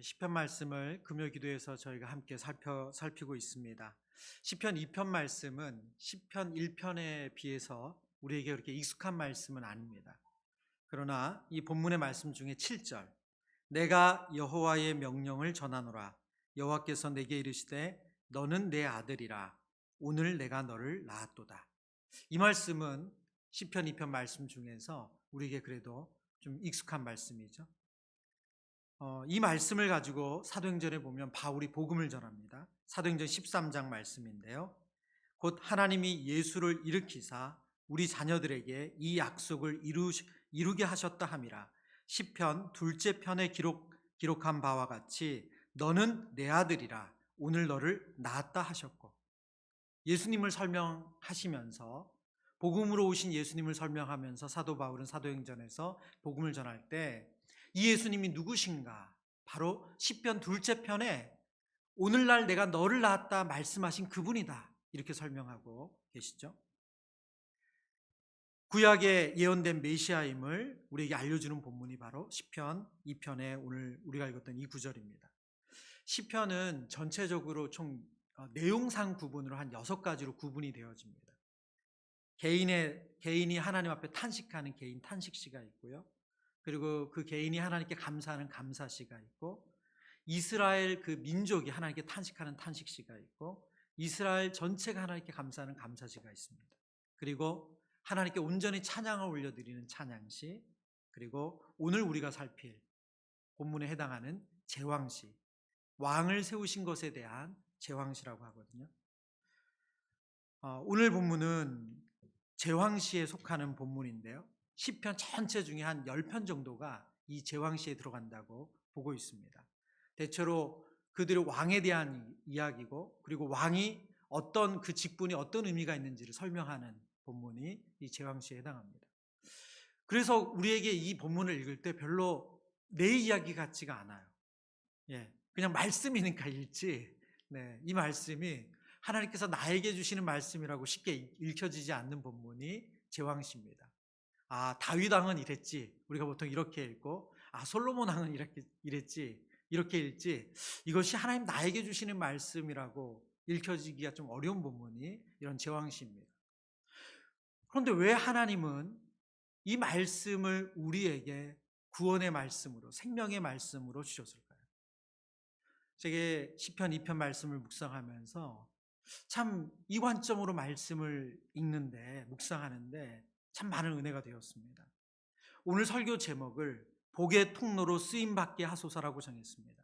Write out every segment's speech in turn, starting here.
시편 말씀을 금요 기도에서 저희가 함께 살피고 있습니다. 시편 2편 말씀은 시편 1편에 비해서 우리에게 그렇게 익숙한 말씀은 아닙니다. 그러나 이 본문의 말씀 중에 7절, 내가 여호와의 명령을 전하노라. 여호와께서 내게 이르시되 너는 내 아들이라. 오늘 내가 너를 낳았도다. 이 말씀은 시편 2편 말씀 중에서 우리에게 그래도 좀 익숙한 말씀이죠. 이 말씀을 가지고 사도행전에 보면 바울이 복음을 전합니다. 사도행전 13장 말씀인데요. 곧 하나님이 예수를 일으키사 우리 자녀들에게 이 약속을 이루게 하셨다 함이라. 시편 둘째 편에 기록한 바와 같이 너는 내 아들이라. 오늘 너를 낳았다 하셨고, 예수님을 설명하시면서 복음으로 오신 예수님을 설명하면서 사도 바울은 사도행전에서 복음을 전할 때 이 예수님이 누구신가? 바로 시편 둘째 편에 오늘날 내가 너를 낳았다 말씀하신 그분이다, 이렇게 설명하고 계시죠. 구약에 예언된 메시아임을 우리에게 알려주는 본문이 바로 시편 2편에 오늘 우리가 읽었던 이 구절입니다. 시편은 전체적으로 총 내용상 구분으로 한 6가지로 구분이 되어집니다. 개인이 하나님 앞에 탄식하는 개인 탄식시가 있고요. 그리고 그 개인이 하나님께 감사하는 감사시가 있고, 이스라엘 그 민족이 하나님께 탄식하는 탄식시가 있고, 이스라엘 전체가 하나님께 감사하는 감사시가 있습니다. 그리고 하나님께 온전히 찬양을 올려드리는 찬양시, 그리고 오늘 우리가 살필 본문에 해당하는 제왕시, 왕을 세우신 것에 대한 제왕시라고 하거든요. 오늘 본문은 제왕시에 속하는 본문인데요. 시편 전체 중에 한 10편 정도가 이 제왕시에 들어간다고 보고 있습니다. 대체로 그들의 왕에 대한 이야기고, 그리고 왕이 어떤 그 직분이 어떤 의미가 있는지를 설명하는 본문이 이 제왕시에 해당합니다. 그래서 우리에게 이 본문을 읽을 때 별로 내 이야기 같지가 않아요. 그냥 말씀이니까 읽지. 이 말씀이 하나님께서 나에게 주시는 말씀이라고 쉽게 읽혀지지 않는 본문이 제왕시입니다. 다윗 왕은 이랬지, 우리가 보통 이렇게 읽고, 솔로몬 왕은 이랬지, 이렇게 읽지, 이것이 하나님 나에게 주시는 말씀이라고 읽혀지기가 좀 어려운 본문이 이런 제왕시입니다. 그런데 왜 하나님은 이 말씀을 우리에게 구원의 말씀으로, 생명의 말씀으로 주셨을까요? 제게 시편 2편 말씀을 묵상하면서 참 이 관점으로 말씀을 읽는데, 묵상하는데 참 많은 은혜가 되었습니다. 오늘 설교 제목을 복의 통로로 쓰임받게 하소서라고 정했습니다.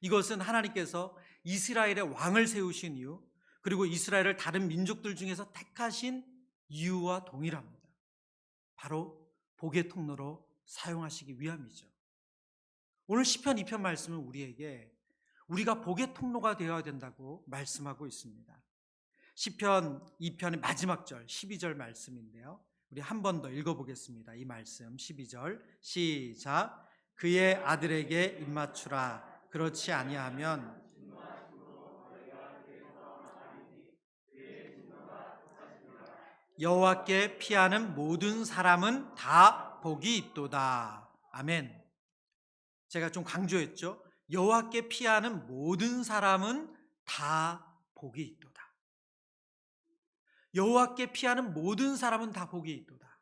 이것은 하나님께서 이스라엘의 왕을 세우신 이유, 그리고 이스라엘을 다른 민족들 중에서 택하신 이유와 동일합니다. 바로 복의 통로로 사용하시기 위함이죠. 오늘 시편 2편 말씀은 우리가 복의 통로가 되어야 된다고 말씀하고 있습니다. 시편 2편의 마지막 절 12절 말씀인데요. 우리 한 번 더 읽어보겠습니다. 이 말씀 12절 시작. 그의 아들에게 입맞추라. 그렇지 아니하면 여호와께 피하는 모든 사람은 다 복이 있도다. 아멘. 제가 좀 강조했죠. 여호와께 피하는 모든 사람은 다 복이 있도다. 여호와께 피하는 모든 사람은 다 복이 있도다.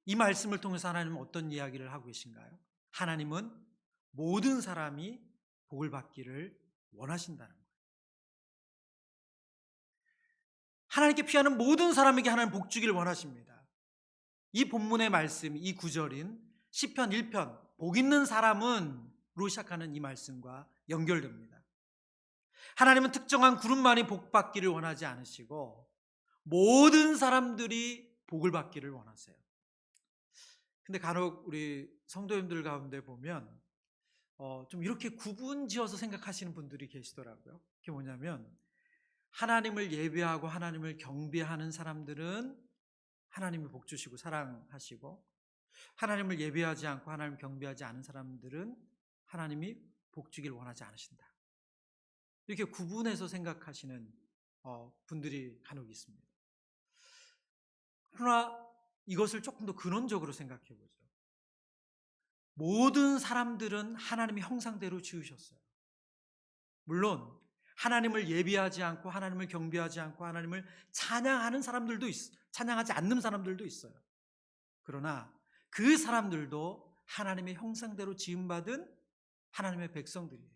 이 말씀을 통해서 하나님은 어떤 이야기를 하고 계신가요? 하나님은 모든 사람이 복을 받기를 원하신다는 거예요. 하나님께 피하는 모든 사람에게 하나님 복 주기를 원하십니다. 이 본문의 말씀, 이 구절인 시편 1편 복 있는 사람은로 시작하는 이 말씀과 연결됩니다. 하나님은 특정한 그룹만이 복 받기를 원하지 않으시고 모든 사람들이 복을 받기를 원하세요. 근데 간혹 우리 성도님들 가운데 보면 좀 이렇게 구분지어서 생각하시는 분들이 계시더라고요. 그게 뭐냐면, 하나님을 예배하고 하나님을 경배하는 사람들은 하나님이 복 주시고 사랑하시고, 하나님을 예배하지 않고 하나님을 경배하지 않은 사람들은 하나님이 복 주기를 원하지 않으신다. 이렇게 구분해서 생각하시는 분들이 간혹 있습니다. 그러나 이것을 조금 더 근원적으로 생각해 보죠. 모든 사람들은 하나님의 형상대로 지으셨어요. 물론 하나님을 예비하지 않고 하나님을 경배하지 않고 하나님을 찬양하는 사람들도 찬양하지 않는 사람들도 있어요. 그러나 그 사람들도 하나님의 형상대로 지음받은 하나님의 백성들이에요.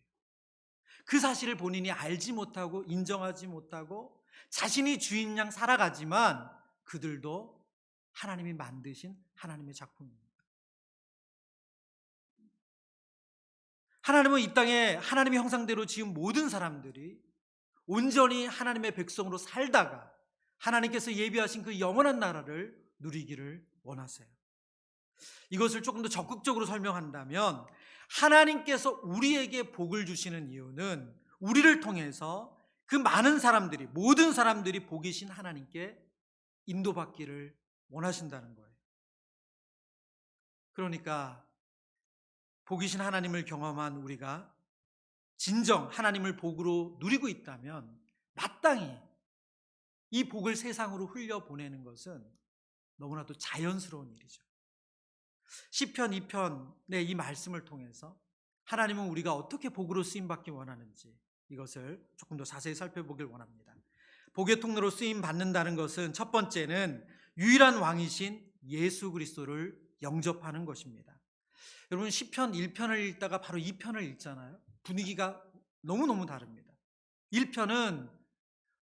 그 사실을 본인이 알지 못하고 인정하지 못하고 자신이 주인 양 살아가지만 그들도 하나님이 만드신 하나님의 작품입니다. 하나님은 이 땅에 하나님의 형상대로 지은 모든 사람들이 온전히 하나님의 백성으로 살다가 하나님께서 예비하신 그 영원한 나라를 누리기를 원하세요. 이것을 조금 더 적극적으로 설명한다면 하나님께서 우리에게 복을 주시는 이유는 우리를 통해서 그 많은 사람들이, 모든 사람들이 복이신 하나님께 인도받기를 원하신다는 거예요. 그러니까 복이신 하나님을 경험한 우리가 진정 하나님을 복으로 누리고 있다면 마땅히 이 복을 세상으로 흘려보내는 것은 너무나도 자연스러운 일이죠. 시편 2편의 이 말씀을 통해서 하나님은 우리가 어떻게 복으로 쓰임받기 원하는지 이것을 조금 더 자세히 살펴보길 원합니다. 복의 통로로 쓰임받는다는 것은 첫 번째는 유일한 왕이신 예수 그리스도를 영접하는 것입니다. 여러분 시편 1편을 읽다가 바로 2편을 읽잖아요. 분위기가 너무너무 다릅니다. 1편은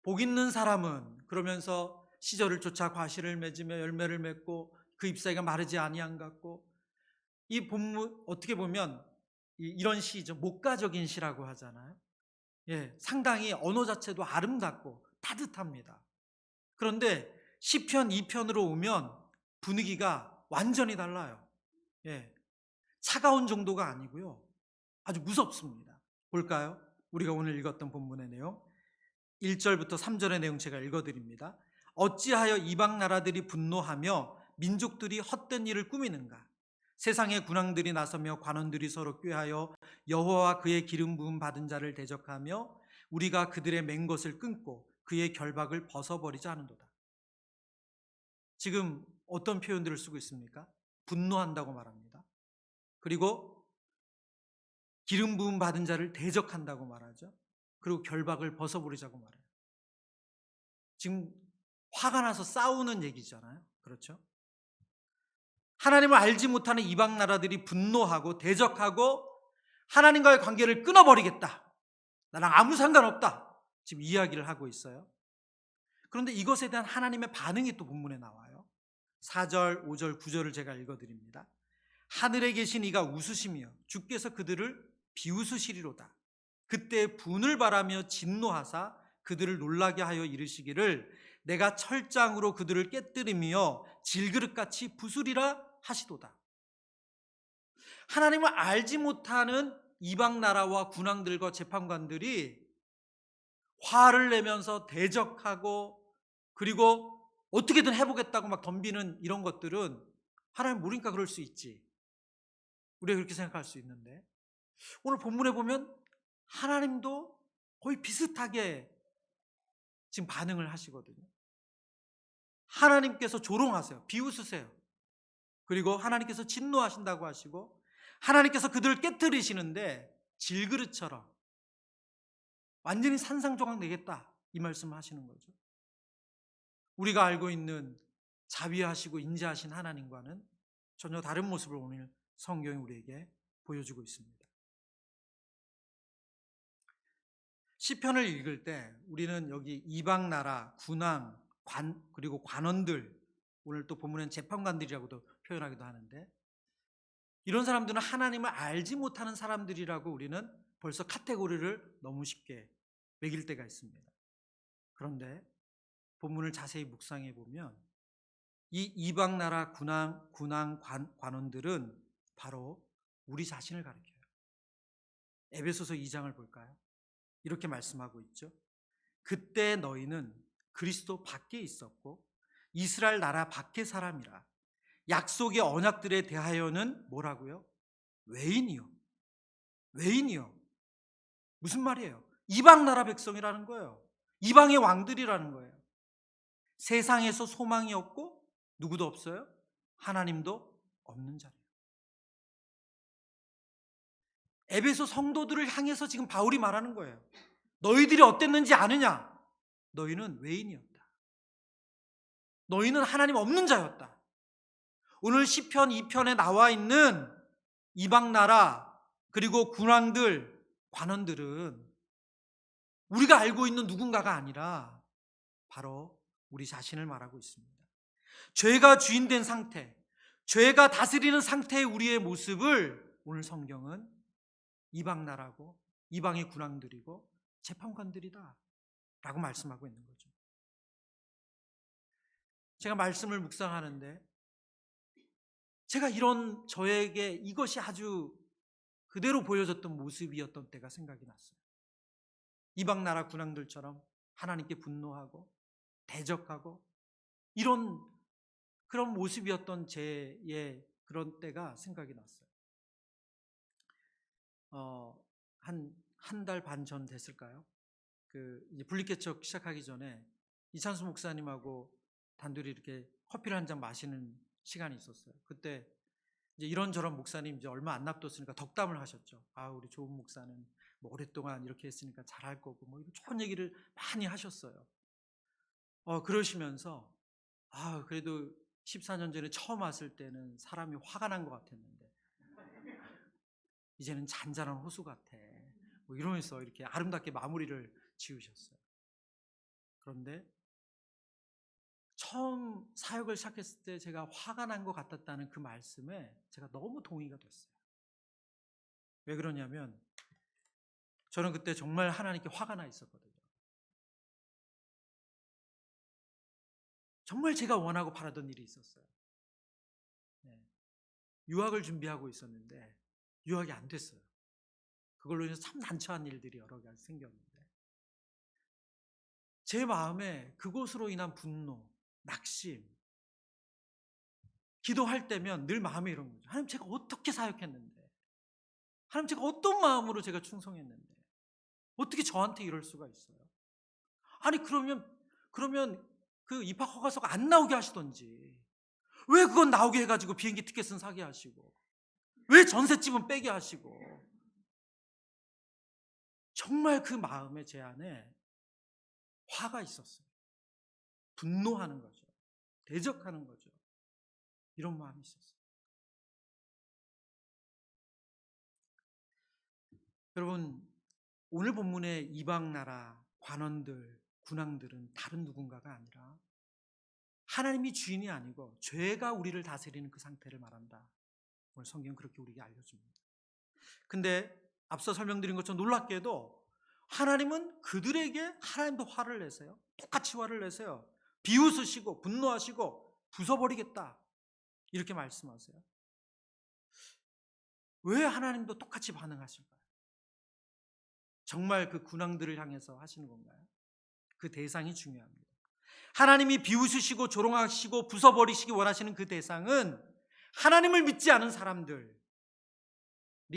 복 있는 사람은 그러면서 시절을 쫓아 과실을 맺으며 열매를 맺고 그 잎사귀가 마르지 아니한 같고, 이 본문 어떻게 보면 이런 시죠. 목가적인 시라고 하잖아요. 상당히 언어 자체도 아름답고 따뜻합니다. 그런데 시편 2편으로 오면 분위기가 완전히 달라요. 차가운 정도가 아니고요. 아주 무섭습니다. 볼까요? 우리가 오늘 읽었던 본문의 내용 1절부터 3절의 내용 제가 읽어드립니다. 어찌하여 이방 나라들이 분노하며 민족들이 헛된 일을 꾸미는가? 세상의 군왕들이 나서며 관원들이 서로 꾀하여 여호와와 그의 기름 부음 받은 자를 대적하며 우리가 그들의 맹 것을 끊고 그의 결박을 벗어버리자 하는도다. 지금 어떤 표현들을 쓰고 있습니까? 분노한다고 말합니다. 그리고 기름 부음 받은 자를 대적한다고 말하죠. 그리고 결박을 벗어버리자고 말해요. 지금 화가 나서 싸우는 얘기잖아요. 그렇죠? 하나님을 알지 못하는 이방 나라들이 분노하고 대적하고 하나님과의 관계를 끊어버리겠다. 나랑 아무 상관없다. 지금 이야기를 하고 있어요. 그런데 이것에 대한 하나님의 반응이 또 본문에 나와요. 4절, 5절, 9절을 제가 읽어드립니다. 하늘에 계신 이가 웃으시며 주께서 그들을 비웃으시리로다. 그때 분을 바라며 진노하사 그들을 놀라게 하여 이르시기를 내가 철장으로 그들을 깨뜨리며 질그릇같이 부수리라 하시도다. 하나님을 알지 못하는 이방 나라와 군왕들과 재판관들이 화를 내면서 대적하고 그리고 어떻게든 해보겠다고 막 덤비는 이런 것들은 하나님 모르니까 그럴 수 있지. 우리가 그렇게 생각할 수 있는데 오늘 본문에 보면 하나님도 거의 비슷하게 지금 반응을 하시거든요. 하나님께서 조롱하세요. 비웃으세요. 그리고 하나님께서 진노하신다고 하시고 하나님께서 그들을 깨뜨리시는데 질그릇처럼 완전히 산상조각 내겠다 이 말씀을 하시는 거죠. 우리가 알고 있는 자비하시고 인자하신 하나님과는 전혀 다른 모습을 오늘 성경이 우리에게 보여주고 있습니다. 시편을 읽을 때 우리는 여기 이방 나라, 군왕, 그리고 관원들, 오늘 또 본문엔 재판관들이라고도 표현하기도 하는데 이런 사람들은 하나님을 알지 못하는 사람들이라고 우리는 벌써 카테고리를 너무 쉽게 매길 때가 있습니다. 그런데 본문을 자세히 묵상해 보면 이 이방 나라 군왕, 관원들은 바로 우리 자신을 가리켜요. 에베소서 2장을 볼까요? 이렇게 말씀하고 있죠. 그때 너희는 그리스도 밖에 있었고 이스라엘 나라 밖의 사람이라. 약속의 언약들에 대하여는 뭐라고요? 외인이요. 외인이요. 무슨 말이에요? 이방 나라 백성이라는 거예요. 이방의 왕들이라는 거예요. 세상에서 소망이 없고 누구도 없어요? 하나님도 없는 자리예요. 에베소 성도들을 향해서 지금 바울이 말하는 거예요. 너희들이 어땠는지 아느냐? 너희는 외인이었다. 너희는 하나님 없는 자였다. 오늘 시편 2편에 나와 있는 이방 나라 그리고 군왕들, 관원들은 우리가 알고 있는 누군가가 아니라 바로 우리 자신을 말하고 있습니다. 죄가 주인된 상태, 죄가 다스리는 상태의 우리의 모습을 오늘 성경은 이방 나라고 이방의 군왕들이고 재판관들이다 라고 말씀하고 있는 거죠. 제가 말씀을 묵상하는데 제가 이런 저에게 이것이 아주 그대로 보여졌던 모습이었던 때가 생각이 났어요. 이방 나라 군왕들처럼 하나님께 분노하고 대적하고 이런 그런 모습이었던 제의 그런 때가 생각이 났어요. 한 달 반 전 됐을까요? 이제 분리개척 시작하기 전에 이찬수 목사님하고 단둘이 이렇게 커피를 한 잔 마시는 시간이 있었어요. 그때 이제 이런저런 목사님 이제 얼마 안 납뒀으니까 덕담을 하셨죠. 우리 조은 목사는 뭐 오랫동안 이렇게 했으니까 잘할 거고 뭐 이런 좋은 얘기를 많이 하셨어요. 그러시면서 그래도 14년 전에 처음 왔을 때는 사람이 화가 난 것 같았는데 이제는 잔잔한 호수 같아. 뭐 이러면서 이렇게 아름답게 마무리를 지으셨어요. 그런데 처음 사역을 시작했을 때 제가 화가 난 것 같았다는 그 말씀에 제가 너무 동의가 됐어요. 왜 그러냐면 저는 그때 정말 하나님께 화가 나 있었거든요. 정말 제가 원하고 바라던 일이 있었어요. 유학을 준비하고 있었는데 유학이 안 됐어요. 그걸로 인해서 참 난처한 일들이 여러 가지 생겼는데 제 마음에 그것으로 인한 분노, 낙심, 기도할 때면 늘 마음에 이런 거죠. 하나님 제가 어떻게 사역했는데, 하나님 제가 어떤 마음으로 제가 충성했는데 어떻게 저한테 이럴 수가 있어요? 아니 그러면 그 입학 허가서가 안 나오게 하시던지 왜 그건 나오게 해가지고 비행기 티켓은 사게 하시고 왜 전셋집은 빼게 하시고 정말 그 마음에 제 안에 화가 있었어요. 분노하는 거죠. 대적하는 거죠. 이런 마음이 있었어요. 여러분 오늘 본문의 이방 나라 관원들, 군왕들은 다른 누군가가 아니라 하나님이 주인이 아니고 죄가 우리를 다스리는 그 상태를 말한다. 오늘 성경은 그렇게 우리에게 알려줍니다. 근데 앞서 설명드린 것처럼 놀랍게도 하나님은 그들에게 하나님도 화를 내세요. 똑같이 화를 내세요. 비웃으시고 분노하시고 부숴버리겠다 이렇게 말씀하세요. 왜 하나님도 똑같이 반응하실까요? 정말 그 군왕들을 향해서 하시는 건가요? 그 대상이 중요합니다. 하나님이 비웃으시고 조롱하시고 부숴버리시기 원하시는 그 대상은 하나님을 믿지 않은 사람들이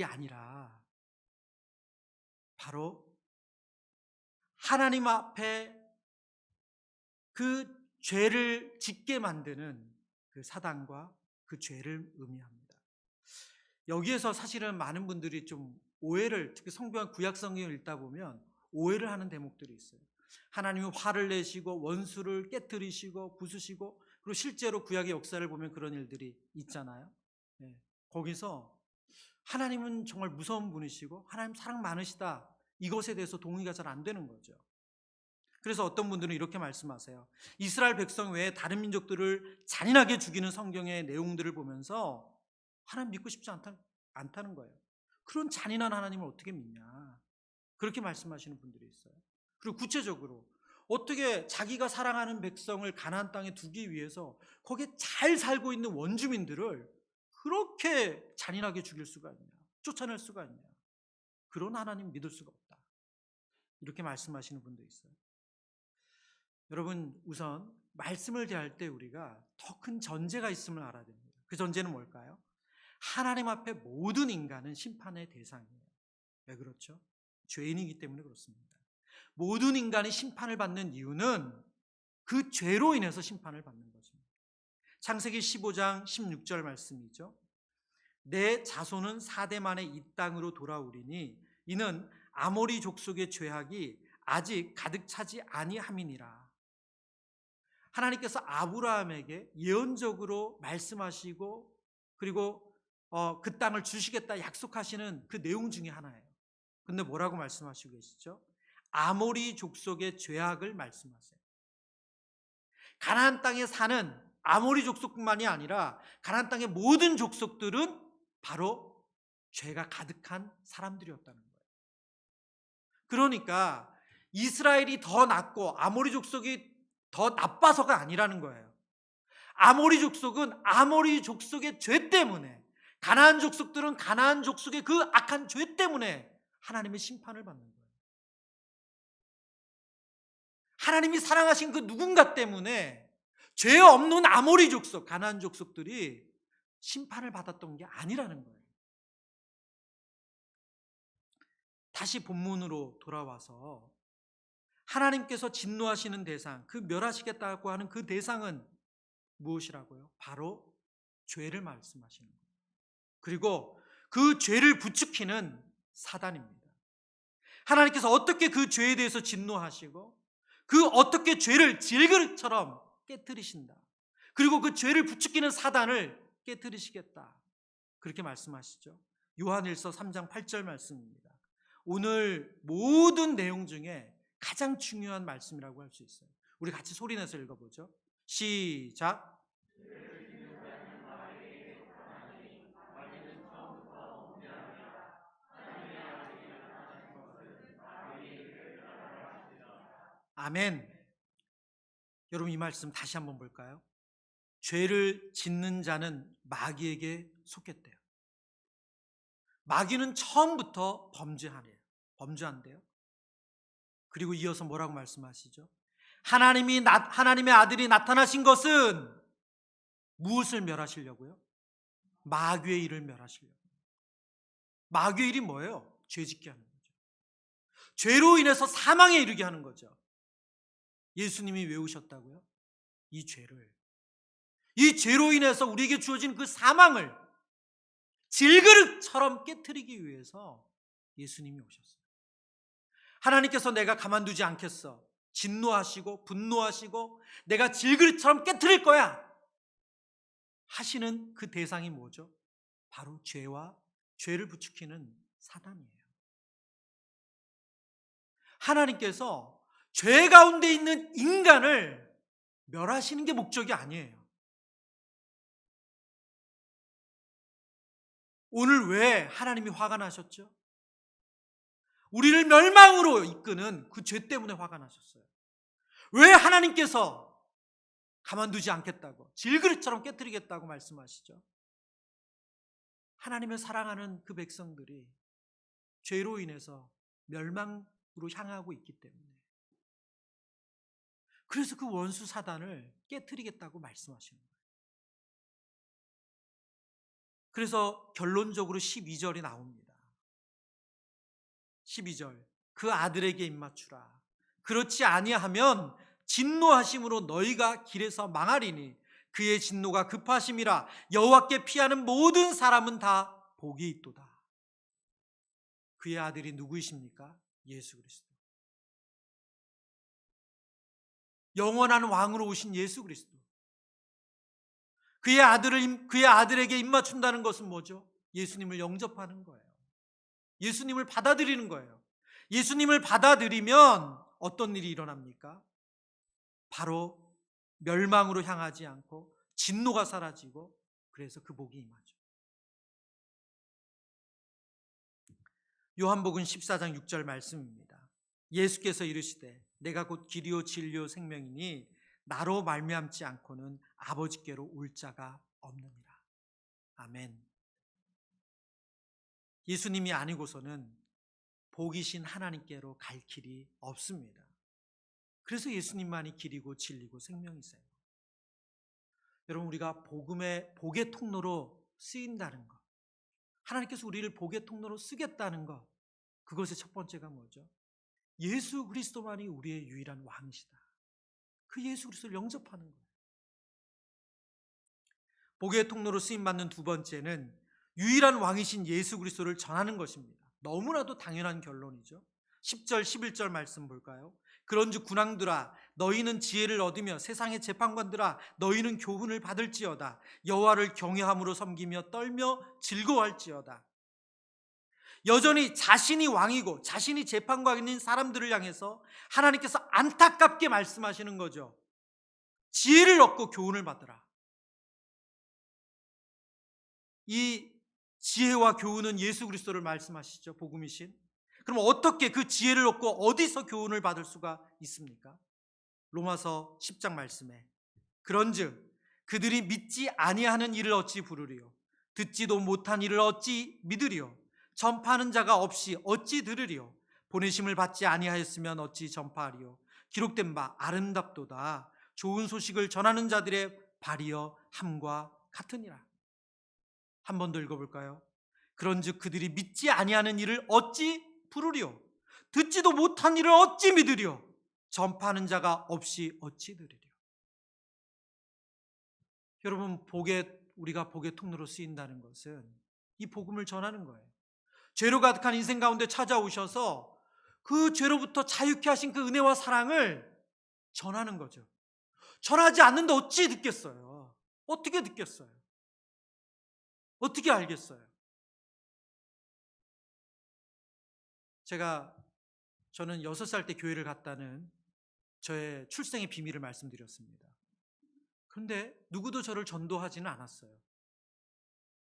아니라 바로 하나님 앞에 그 죄를 짓게 만드는 그 사단과 그 죄를 의미합니다. 여기에서 사실은 많은 분들이 좀 오해를, 특히 성경 구약 성경을 읽다 보면 오해를 하는 대목들이 있어요. 하나님이 화를 내시고 원수를 깨뜨리시고 부수시고 그리고 실제로 구약의 역사를 보면 그런 일들이 있잖아요. 거기서 하나님은 정말 무서운 분이시고 하나님 사랑 많으시다 이것에 대해서 동의가 잘 안 되는 거죠. 그래서 어떤 분들은 이렇게 말씀하세요. 이스라엘 백성 외에 다른 민족들을 잔인하게 죽이는 성경의 내용들을 보면서 하나님 믿고 싶지 않다는 거예요. 그런 잔인한 하나님을 어떻게 믿냐 그렇게 말씀하시는 분들이 있어요. 그리고 구체적으로 어떻게 자기가 사랑하는 백성을 가나안 땅에 두기 위해서 거기에 잘 살고 있는 원주민들을 그렇게 잔인하게 죽일 수가 있냐, 쫓아낼 수가 있냐, 그런 하나님 믿을 수가 없다 이렇게 말씀하시는 분도 있어요. 여러분 우선 말씀을 대할 때 우리가 더 큰 전제가 있음을 알아야 됩니다. 그 전제는 뭘까요? 하나님 앞에 모든 인간은 심판의 대상이에요. 왜 그렇죠? 죄인이기 때문에 그렇습니다. 모든 인간이 심판을 받는 이유는 그 죄로 인해서 심판을 받는 것입니다. 창세기 15장 16절 말씀이죠. 내 자손은 4대 만에 이 땅으로 돌아오리니 이는 아모리 족속의 죄악이 아직 가득 차지 아니함이니라. 하나님께서 아브라함에게 예언적으로 말씀하시고 그리고 그 땅을 주시겠다 약속하시는 그 내용 중에 하나예요. 근데 뭐라고 말씀하시고 계시죠? 아모리 족속의 죄악을 말씀하세요. 가나안 땅에 사는 아모리 족속뿐만이 아니라 가나안 땅의 모든 족속들은 바로 죄가 가득한 사람들이었다는 거예요. 그러니까 이스라엘이 더 낫고 아모리 족속이 더 나빠서가 아니라는 거예요. 아모리 족속은 아모리 족속의 죄 때문에, 가나안 족속들은 가나안 족속의 그 악한 죄 때문에 하나님의 심판을 받는 거예요. 하나님이 사랑하신 그 누군가 때문에 죄 없는 아모리 족속, 가나안 족속들이 심판을 받았던 게 아니라는 거예요. 다시 본문으로 돌아와서 하나님께서 진노하시는 대상, 그 멸하시겠다고 하는 그 대상은 무엇이라고요? 바로 죄를 말씀하시는 거예요. 그리고 그 죄를 부추기는 사단입니다. 하나님께서 어떻게 그 죄에 대해서 진노하시고 그 어떻게 죄를 질그릇처럼 깨뜨리신다. 그리고 그 죄를 부추기는 사단을 깨뜨리시겠다. 그렇게 말씀하시죠. 요한일서 3장 8절 말씀입니다. 오늘 모든 내용 중에 가장 중요한 말씀이라고 할 수 있어요. 우리 같이 소리내서 읽어보죠. 시작. 아멘. 여러분 이 말씀 다시 한번 볼까요? 죄를 짓는 자는 마귀에게 속했대요. 마귀는 처음부터 범죄한대요. 그리고 이어서 뭐라고 말씀하시죠? 하나님의 아들이 나타나신 것은 무엇을 멸하시려고요? 마귀의 일을 멸하시려고요. 마귀의 일이 뭐예요? 죄짓게 하는 거죠. 죄로 인해서 사망에 이르게 하는 거죠. 예수님이 왜 오셨다고요? 이 죄로 인해서 우리에게 주어진 그 사망을 질그릇처럼 깨트리기 위해서 예수님이 오셨어요. 하나님께서 내가 가만두지 않겠어, 진노하시고 분노하시고 내가 질그릇처럼 깨트릴 거야 하시는 그 대상이 뭐죠? 바로 죄를 부추기는 사단이에요. 하나님께서 죄 가운데 있는 인간을 멸하시는 게 목적이 아니에요. 오늘 왜 하나님이 화가 나셨죠? 우리를 멸망으로 이끄는 그 죄 때문에 화가 나셨어요. 왜 하나님께서 가만두지 않겠다고, 질그릇처럼 깨뜨리겠다고 말씀하시죠? 하나님을 사랑하는 그 백성들이 죄로 인해서 멸망으로 향하고 있기 때문에, 그래서 그 원수 사단을 깨뜨리겠다고 말씀하시는 거예요. 그래서 결론적으로 12절이 나옵니다. 12절, 그 아들에게 입맞추라. 그렇지 아니하면 진노하심으로 너희가 길에서 망하리니 그의 진노가 급하심이라. 여호와께 피하는 모든 사람은 다 복이 있도다. 그의 아들이 누구이십니까? 예수 그리스도. 영원한 왕으로 오신 예수 그리스도. 그의 아들에게 입맞춘다는 것은 뭐죠? 예수님을 영접하는 거예요. 예수님을 받아들이는 거예요. 예수님을 받아들이면 어떤 일이 일어납니까? 바로 멸망으로 향하지 않고 진노가 사라지고, 그래서 그 복이 임하죠. 요한복음 14장 6절 말씀입니다. 예수께서 이르시되 내가 곧 길이요 진리요 생명이니 나로 말미암지 않고는 아버지께로 올 자가 없느니라. 아멘. 예수님이 아니고서는 복이신 하나님께로 갈 길이 없습니다. 그래서 예수님만이 길이고 진리고 생명이세요. 여러분, 우리가 복의 통로로 쓰인다는 것, 하나님께서 우리를 복의 통로로 쓰겠다는 것, 그것의 첫 번째가 뭐죠? 예수 그리스도만이 우리의 유일한 왕이시다. 그 예수 그리스도를 영접하는 거예요. 복의 통로로 쓰임받는 두 번째는 유일한 왕이신 예수 그리스도를 전하는 것입니다. 너무나도 당연한 결론이죠. 10절 11절 말씀 볼까요? 그런즉 군왕들아 너희는 지혜를 얻으며 세상의 재판관들아 너희는 교훈을 받을지어다. 여호와를 경외함으로 섬기며 떨며 즐거워할지어다. 여전히 자신이 왕이고 자신이 재판관인 사람들을 향해서 하나님께서 안타깝게 말씀하시는 거죠. 지혜를 얻고 교훈을 받으라. 이 지혜와 교훈은 예수 그리스도를 말씀하시죠. 복음이신. 그럼 어떻게 그 지혜를 얻고 어디서 교훈을 받을 수가 있습니까? 로마서 10장 말씀에 그런즉 그들이 믿지 아니하는 일을 어찌 부르리요 듣지도 못한 일을 어찌 믿으리요 전파하는 자가 없이 어찌 들으리요 보내심을 받지 아니하였으면 어찌 전파하리요 기록된 바 아름답도다 좋은 소식을 전하는 자들의 발이여 함과 같으니라. 한 번 더 읽어볼까요? 그런즉 그들이 믿지 아니하는 일을 어찌 부르리요 듣지도 못한 일을 어찌 믿으리요 전파하는 자가 없이 어찌 들으리요. 여러분, 우리가 복의 통로로 쓰인다는 것은 이 복음을 전하는 거예요. 죄로 가득한 인생 가운데 찾아오셔서 그 죄로부터 자유케 하신 그 은혜와 사랑을 전하는 거죠. 전하지 않는데 어찌 듣겠어요? 어떻게 듣겠어요? 어떻게 알겠어요? 저는 6살 때 교회를 갔다는 저의 출생의 비밀을 말씀드렸습니다. 그런데 누구도 저를 전도하지는 않았어요.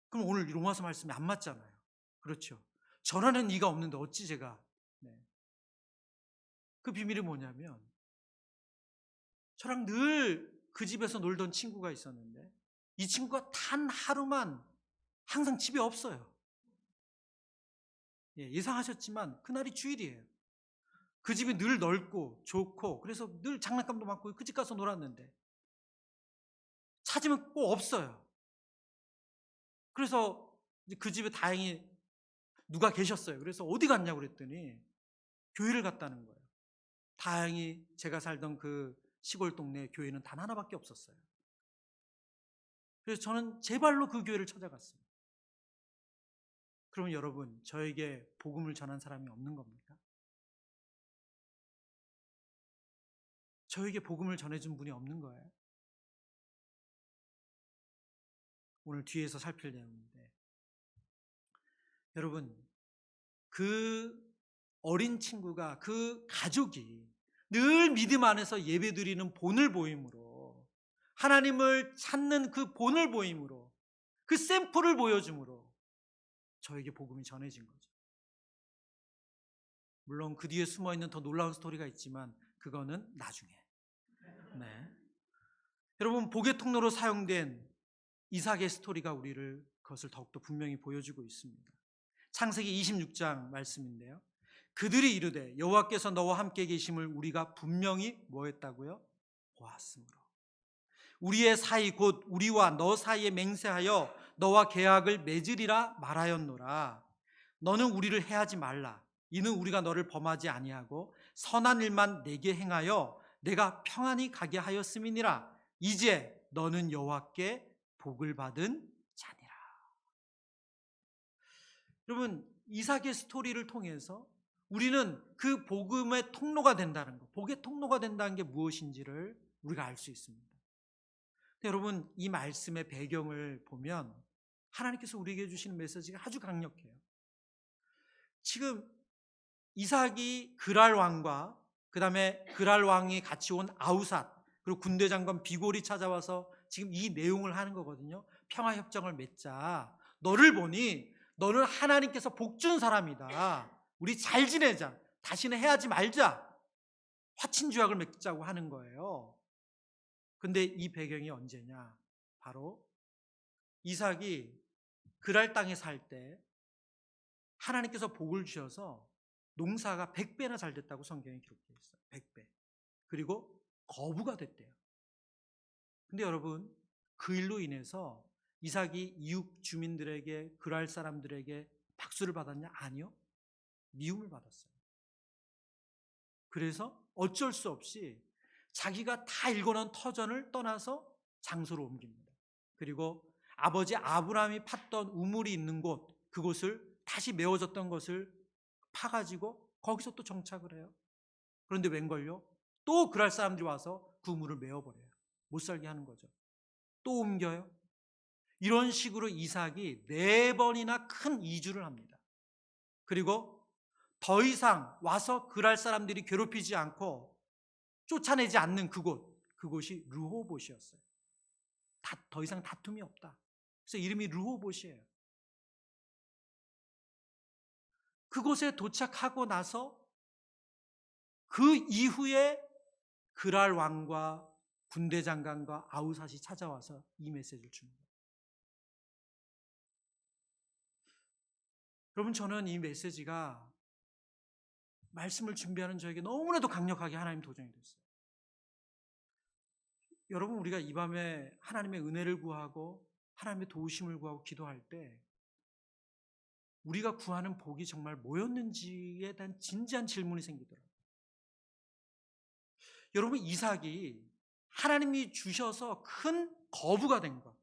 그럼 오늘 이 로마서 말씀이 안 맞잖아요. 그렇죠. 전하는 이가 없는데 어찌 제가. 그 비밀이 뭐냐면 저랑 늘 그 집에서 놀던 친구가 있었는데 이 친구가 단 하루만 항상 집에 없어요. 예상하셨지만 그날이 주일이에요. 그 집이 늘 넓고 좋고 그래서 늘 장난감도 많고 그 집 가서 놀았는데 찾으면 꼭 없어요. 그래서 그 집에 다행히 누가 계셨어요. 그래서 어디 갔냐고 그랬더니 교회를 갔다는 거예요. 다행히 제가 살던 그 시골 동네 교회는 단 하나밖에 없었어요. 그래서 저는 제 발로 그 교회를 찾아갔습니다. 그러면 여러분, 저에게 복음을 전한 사람이 없는 겁니까? 저에게 복음을 전해준 분이 없는 거예요. 오늘 뒤에서 살필 내용인데 여러분, 그 어린 친구가 그 가족이 늘 믿음 안에서 예배드리는 본을 보임으로 하나님을 찾는 그 본을 보임으로 그 샘플을 보여줌으로 저에게 복음이 전해진 거죠. 물론 그 뒤에 숨어있는 더 놀라운 스토리가 있지만 그거는 나중에. 여러분, 복의 통로로 사용된 이삭의 스토리가 우리를 그것을 더욱더 분명히 보여주고 있습니다. 창세기 26장 말씀인데요. 그들이 이르되 여호와께서 너와 함께 계심을 우리가 분명히 뭐했다고요? 보았으므로 우리의 사이 곧 우리와 너 사이에 맹세하여 너와 계약을 맺으리라 말하였노라. 너는 우리를 해하지 말라. 이는 우리가 너를 범하지 아니하고 선한 일만 내게 행하여 내가 평안히 가게 하였음이니라. 이제 너는 여호와께 복을 받은 자니라. 여러분, 이삭의 스토리를 통해서 우리는 그 복음의 통로가 된다는 것, 복의 통로가 된다는 게 무엇인지를 우리가 알 수 있습니다. 근데 여러분, 이 말씀의 배경을 보면 하나님께서 우리에게 주시는 메시지가 아주 강력해요. 지금 이삭이 그랄 왕과 그 다음에 그랄 왕이 같이 온 아우삿 그리고 군대 장관 비골이 찾아와서 지금 이 내용을 하는 거거든요. 평화협정을 맺자. 너를 보니 너는 하나님께서 복 준 사람이다. 우리 잘 지내자. 다시는 해하지 말자. 화친주약을 맺자고 하는 거예요. 근데 이 배경이 언제냐? 바로 이삭이 그랄 땅에 살 때 하나님께서 복을 주셔서 농사가 100배나 잘 됐다고 성경에 기록되어 있어요. 100배. 그리고 거부가 됐대요. 근데 여러분, 그 일로 인해서 이삭이 이웃 주민들에게 그랄 사람들에게 박수를 받았냐? 아니요. 미움을 받았어요. 그래서 어쩔 수 없이 자기가 다 일궈놓은 터전을 떠나서 장소로 옮깁니다. 그리고 아버지 아브라함이 팠던 우물이 있는 곳, 그곳을 다시 메워졌던 것을 파가지고 거기서 또 정착을 해요. 그런데 웬걸요? 또 그랄 사람들이 와서 그 우물을 메워버려요. 못 살게 하는 거죠. 또 옮겨요. 이런 식으로 이삭이 4번이나 큰 이주를 합니다. 그리고 더 이상 와서 그랄 사람들이 괴롭히지 않고 쫓아내지 않는 그곳이 르호봇이었어요. 더 이상 다툼이 없다. 그래서 이름이 르호봇이에요. 그곳에 도착하고 나서 그 이후에 그랄 왕과 군대 장관과 아우삿이 찾아와서 이 메시지를 줍니다. 여러분, 저는 이 메시지가 말씀을 준비하는 저에게 너무나도 강력하게 하나님 도전이 됐어요. 여러분, 우리가 이 밤에 하나님의 은혜를 구하고 하나님의 도우심을 구하고 기도할 때 우리가 구하는 복이 정말 뭐였는지에 대한 진지한 질문이 생기더라고요. 여러분, 이삭이 하나님이 주셔서 큰 거부가 된 것,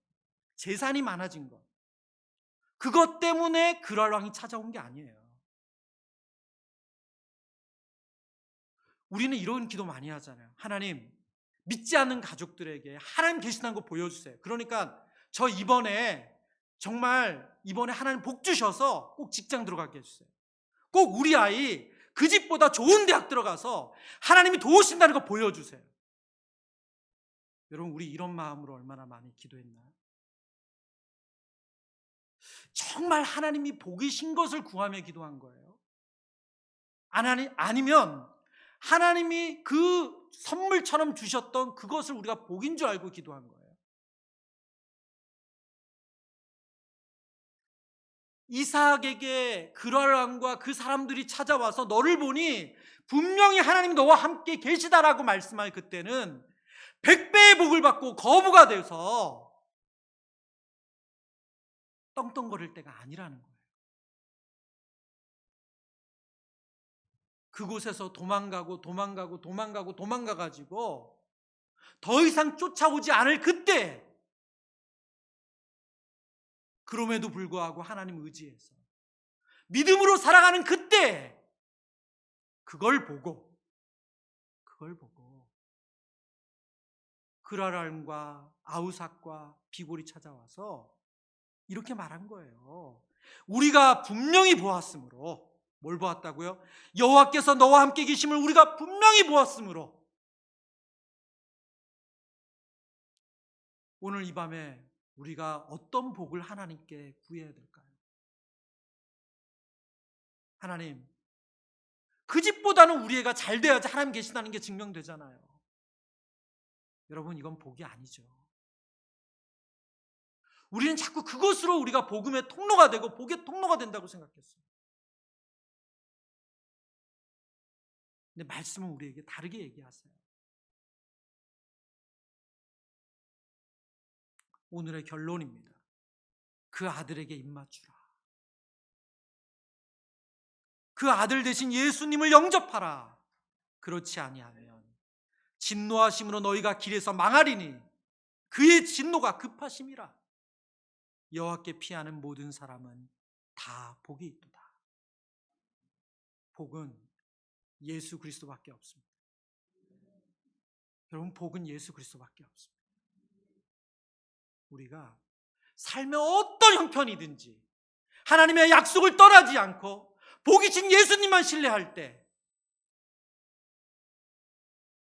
재산이 많아진 것, 그것 때문에 그랄 왕이 찾아온 게 아니에요. 우리는 이런 기도 많이 하잖아요. 하나님, 믿지 않는 가족들에게 하나님 계시다는 거 보여주세요. 그러니까 저 이번에 하나님 복 주셔서 꼭 직장 들어가게 해주세요. 꼭 우리 아이 그 집보다 좋은 대학 들어가서 하나님이 도우신다는 거 보여주세요. 여러분, 우리 이런 마음으로 얼마나 많이 기도했나요? 정말 하나님이 복이신 것을 구하며 기도한 거예요? 아니면 하나님이 그 선물처럼 주셨던 그것을 우리가 복인 줄 알고 기도한 거예요? 이삭에게 그랄 왕과 그 사람들이 찾아와서 너를 보니 분명히 하나님이 너와 함께 계시다라고 말씀할 그때는 100배의 복을 받고 거부가 돼서 떵떵거릴 때가 아니라는 거예요. 그곳에서 도망가가지고 더 이상 쫓아오지 않을 그때, 그럼에도 불구하고 하나님 의지해서 믿음으로 살아가는 그때, 그걸 보고 그랄람과 아우삿과 비골이 찾아와서 이렇게 말한 거예요. 우리가 분명히 보았으므로. 뭘 보았다고요? 여호와께서 너와 함께 계심을 우리가 분명히 보았으므로. 오늘 이 밤에 우리가 어떤 복을 하나님께 구해야 될까요? 하나님, 그 집보다는 우리 애가 잘 돼야지 하나님 계시다는 게 증명되잖아요. 여러분, 이건 복이 아니죠. 우리는 자꾸 그것으로 우리가 복음의 통로가 되고 복의 통로가 된다고 생각했어요. 근데 말씀은 우리에게 다르게 얘기하세요. 오늘의 결론입니다. 그 아들에게 입맞추라. 그 아들 대신 예수님을 영접하라. 그렇지 아니하면 진노하심으로 너희가 길에서 망하리니 그의 진노가 급하심이라. 여호와께 피하는 모든 사람은 다 복이 있도다. 복은 예수 그리스도밖에 없습니다. 여러분, 복은 예수 그리스도밖에 없습니다. 우리가 삶의 어떤 형편이든지 하나님의 약속을 떠나지 않고 복이신 예수님만 신뢰할 때,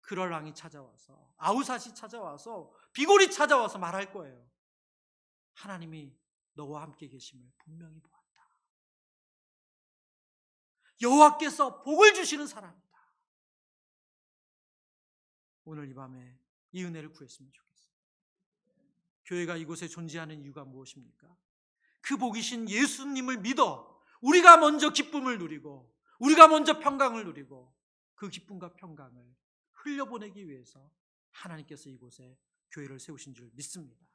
그럴 왕이 찾아와서, 아우삿이 찾아와서, 비골이 찾아와서 말할 거예요. 하나님이 너와 함께 계심을 분명히 보았다. 여호와께서 복을 주시는 사람이다. 오늘 이 밤에 이 은혜를 구했으면 좋겠어요. 교회가 이곳에 존재하는 이유가 무엇입니까? 그 복이신 예수님을 믿어 우리가 먼저 기쁨을 누리고 우리가 먼저 평강을 누리고 그 기쁨과 평강을 흘려보내기 위해서 하나님께서 이곳에 교회를 세우신 줄 믿습니다.